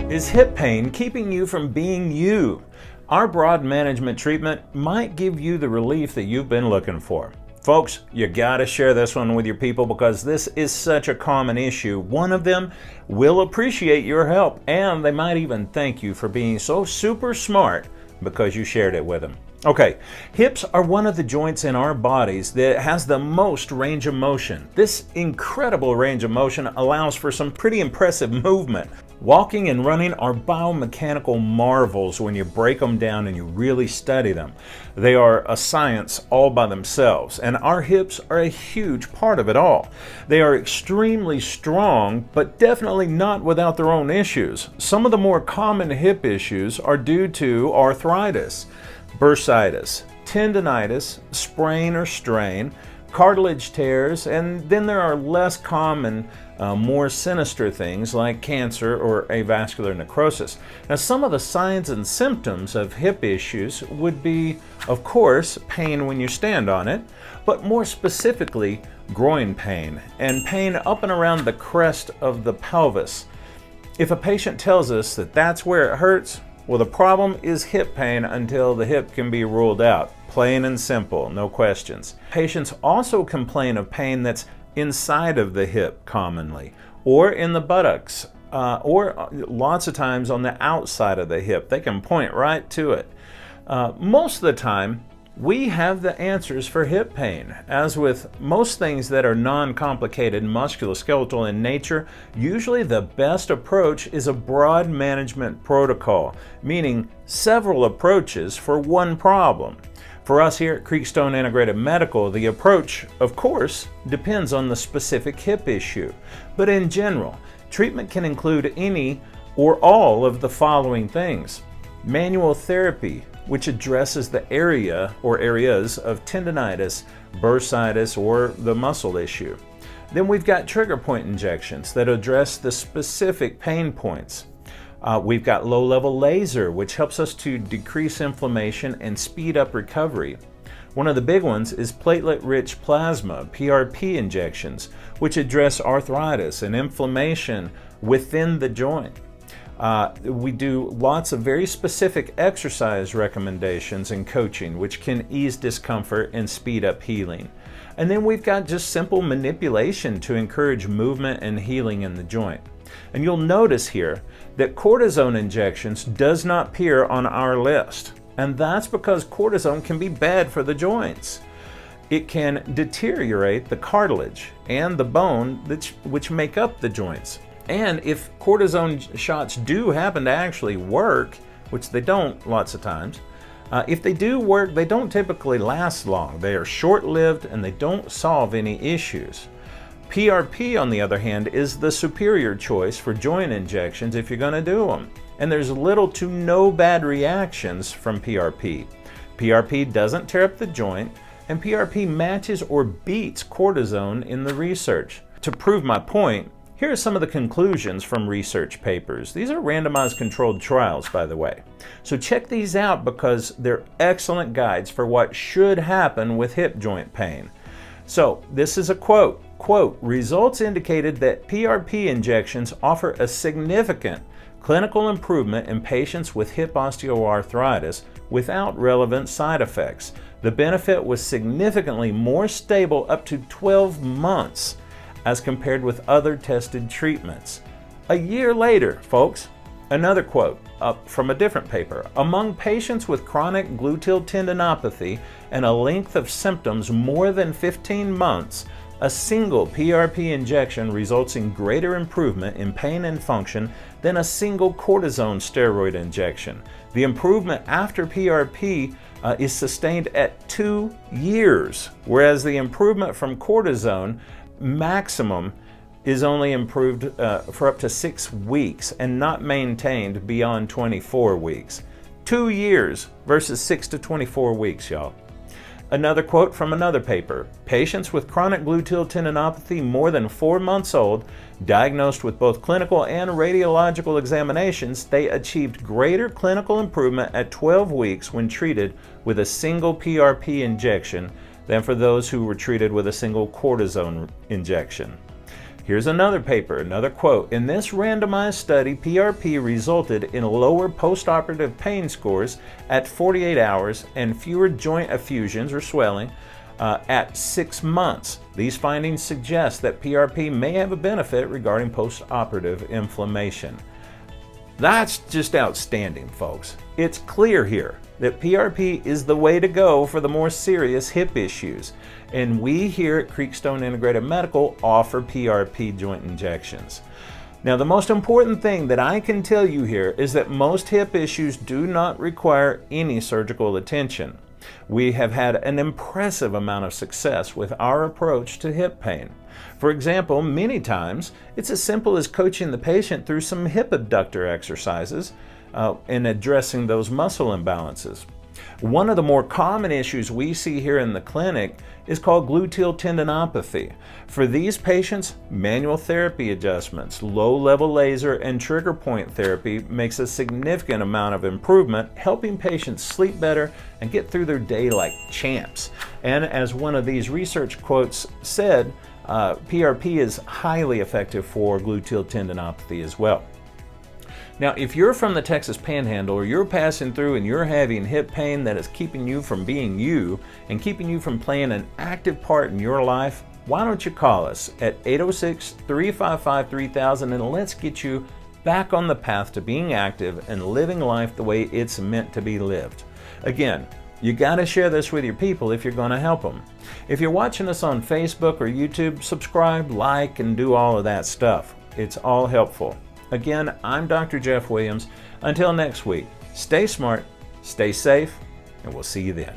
Is hip pain keeping you from being you? Our broad management treatment might give you the relief that you've been looking for. Folks, you gotta share this one with your people because this is such a common issue. One of them will appreciate your help, and they might even thank you for being so super smart because you shared it with them. Okay, hips are one of the joints in our bodies that has the most range of motion. This incredible range of motion allows for some pretty impressive movement. Walking and running are biomechanical marvels when you break them down and you really study them. They are a science all by themselves, and our hips are a huge part of it all. They are extremely strong, but definitely not without their own issues. Some of the more common hip issues are due to arthritis, bursitis, tendonitis, sprain or strain, cartilage tears, and then there are less common, more sinister things like cancer or avascular necrosis. Now, some of the signs and symptoms of hip issues would be, of course, pain when you stand on it, but more specifically, groin pain and pain up and around the crest of the pelvis. If a patient tells us that that's where it hurts, well, the problem is hip pain until the hip can be ruled out. Plain and simple, no questions. Patients also complain of pain that's inside of the hip commonly, or in the buttocks, or lots of times on the outside of the hip. They can point right to it. Most of the time, we have the answers for hip pain. As with most things that are non-complicated musculoskeletal in nature, usually the best approach is a broad management protocol, meaning several approaches for one problem. For us here at Creekstone Integrated Medical, the approach, of course, depends on the specific hip issue. But in general, treatment can include any or all of the following things: manual therapy, which addresses the area or areas of tendonitis, bursitis, or the muscle issue. Then we've got trigger point injections that address the specific pain points. We've got low-level laser, which helps us to decrease inflammation and speed up recovery. One of the big ones is platelet-rich plasma, PRP injections, which address arthritis and inflammation within the joint. We do lots of very specific exercise recommendations and coaching, which can ease discomfort and speed up healing. And then we've got just simple manipulation to encourage movement and healing in the joint. And you'll notice here that cortisone injections does not appear on our list. And that's because cortisone can be bad for the joints. It can deteriorate the cartilage and the bone which make up the joints. And if cortisone shots do happen to actually work, which they don't lots of times, if they do work, they don't typically last long. They are short-lived and they don't solve any issues. PRP, on the other hand, is the superior choice for joint injections if you're going to do them. And there's little to no bad reactions from PRP. PRP doesn't tear up the joint, and PRP matches or beats cortisone in the research. To prove my point, here are some of the conclusions from research papers. These are randomized controlled trials, by the way. So check these out because they're excellent guides for what should happen with hip joint pain. So this is a quote. Quote, results indicated that PRP injections offer a significant clinical improvement in patients with hip osteoarthritis without relevant side effects. The benefit was significantly more stable up to 12 months as compared with other tested treatments. A year later, folks, another quote from a different paper. Among patients with chronic gluteal tendinopathy and a length of symptoms more than 15 months, a single PRP injection results in greater improvement in pain and function than a single cortisone steroid injection. The improvement after PRP is sustained at 2 years, whereas the improvement from cortisone maximum is only improved for up to 6 weeks and not maintained beyond 24 weeks. 2 years versus 6 to 24 weeks, y'all. Another quote from another paper. Patients with chronic gluteal tendinopathy more than 4 months old, diagnosed with both clinical and radiological examinations, they achieved greater clinical improvement at 12 weeks when treated with a single PRP injection than for those who were treated with a single cortisone injection. Here's another paper, another quote. In this randomized study, PRP resulted in lower postoperative pain scores at 48 hours and fewer joint effusions or swelling at 6 months. These findings suggest that PRP may have a benefit regarding postoperative inflammation. That's just outstanding, folks. It's clear here that PRP is the way to go for the more serious hip issues. And we here at Creekstone Integrated Medical offer PRP joint injections. Now, the most important thing that I can tell you here is that most hip issues do not require any surgical attention. We have had an impressive amount of success with our approach to hip pain. For example, many times it's as simple as coaching the patient through some hip abductor exercises and addressing those muscle imbalances. One of the more common issues we see here in the clinic is called gluteal tendinopathy. For these patients, manual therapy adjustments, low-level laser, and trigger point therapy makes a significant amount of improvement, helping patients sleep better and get through their day like champs. And as one of these research quotes said, PRP is highly effective for gluteal tendinopathy as well. Now, if you're from the Texas Panhandle or you're passing through and you're having hip pain that is keeping you from being you and keeping you from playing an active part in your life, why don't you call us at 806-355-3000 and let's get you back on the path to being active and living life the way it's meant to be lived. Again, you got to share this with your people if you're going to help them. If you're watching us on Facebook or YouTube, subscribe, like, and do all of that stuff. It's all helpful. Again, I'm Dr. Jeff Williams. Until next week, stay smart, stay safe, and we'll see you then.